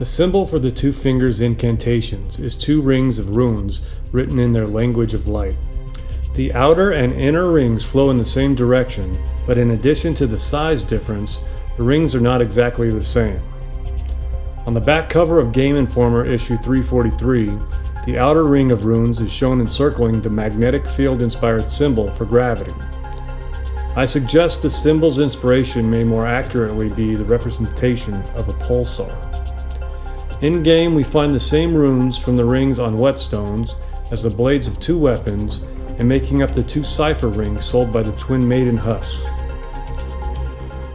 The symbol for the two fingers incantations is two rings of runes written in their language of light. The outer and inner rings flow in the same direction, but in addition to the size difference, the rings are not exactly the same. On the back cover of Game Informer issue 343, the outer ring of runes is shown encircling the magnetic field-inspired symbol for gravity. I suggest the symbol's inspiration may more accurately be the representation of a pulsar. In-game, we find the same runes from the rings on whetstones as the blades of two weapons and making up the two cipher rings sold by the Twin Maiden husks.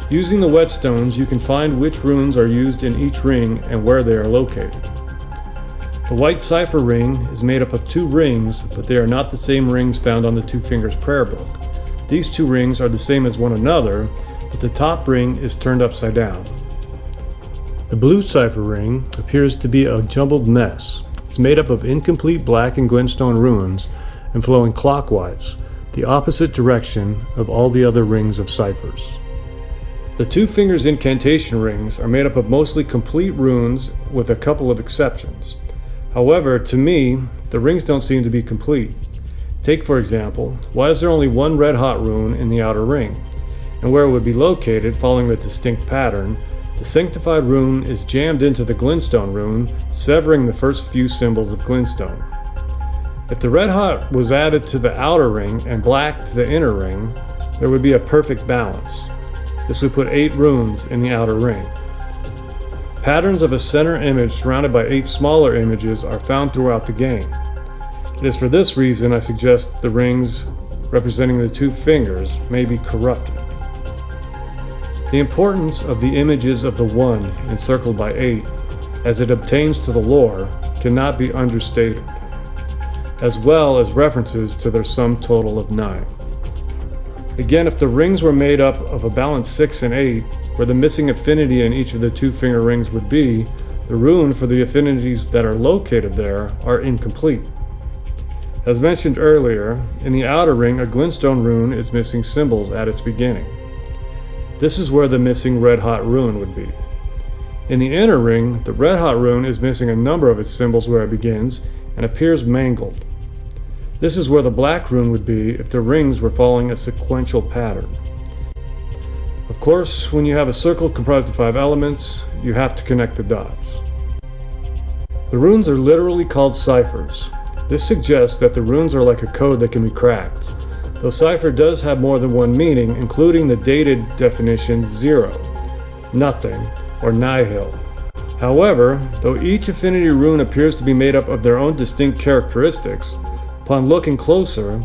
Using the whetstones, you can find which runes are used in each ring and where they are located. The white cipher ring is made up of two rings, but they are not the same rings found on the Two Fingers Prayer Book. These two rings are the same as one another, but the top ring is turned upside down. The blue cipher ring appears to be a jumbled mess. It's made up of incomplete black and glintstone runes and flowing clockwise, the opposite direction of all the other rings of ciphers. The Two Fingers incantation rings are made up of mostly complete runes with a couple of exceptions. However, to me, the rings don't seem to be complete. Take, for example, why is there only one red hot rune in the outer ring? And where it would be located, following a distinct pattern, the sanctified rune is jammed into the glintstone rune, severing the first few symbols of glintstone. If the red hot was added to the outer ring and black to the inner ring, there would be a perfect balance. This would put 8 runes in the outer ring. Patterns of a center image surrounded by 8 smaller images are found throughout the game. It is for this reason I suggest the rings representing the two fingers may be corrupted. The importance of the images of the One encircled by 8, as it obtains to the lore, cannot be understated, as well as references to their sum total of 9. Again, if the rings were made up of a balanced 6 and 8, where the missing affinity in each of the two finger rings would be, the rune for the affinities that are located there are incomplete. As mentioned earlier, in the outer ring, a glintstone rune is missing symbols at its beginning. This is where the missing red hot rune would be. In the inner ring, the red hot rune is missing a number of its symbols where it begins and appears mangled. This is where the black rune would be if the rings were following a sequential pattern. Of course, when you have a circle comprised of 5 elements, you have to connect the dots. The runes are literally called ciphers. This suggests that the runes are like a code that can be cracked, though cipher does have more than one meaning, including the dated definition 0, nothing, or nihil. However, though each affinity rune appears to be made up of their own distinct characteristics, upon looking closer,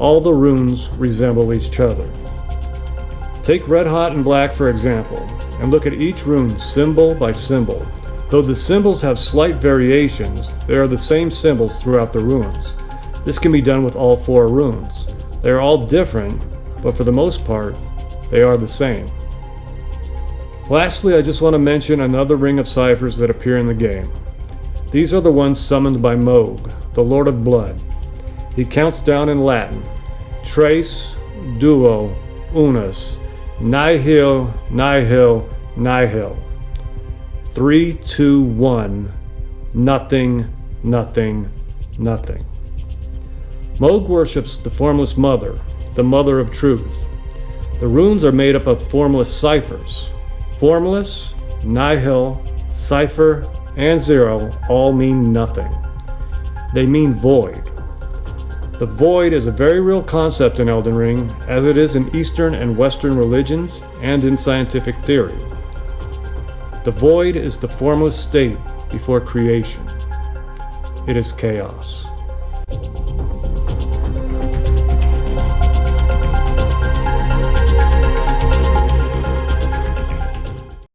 all the runes resemble each other. Take red hot and black for example, and look at each rune symbol by symbol. Though the symbols have slight variations, they are the same symbols throughout the runes. This can be done with all 4 runes. They are all different, but for the most part, they are the same. Lastly, I just want to mention another ring of ciphers that appear in the game. These are the ones summoned by Moog, the Lord of Blood. He counts down in Latin: tres, duo, unus, nihil, nihil, nihil. 3, 2, 1, nothing, nothing, nothing. Moog worships the Formless Mother, the Mother of Truth. The runes are made up of formless ciphers. Formless, nihil, cipher, and 0 all mean nothing. They mean void. The void is a very real concept in Elden Ring, as it is in Eastern and Western religions and in scientific theory. The void is the formless state before creation. It is chaos.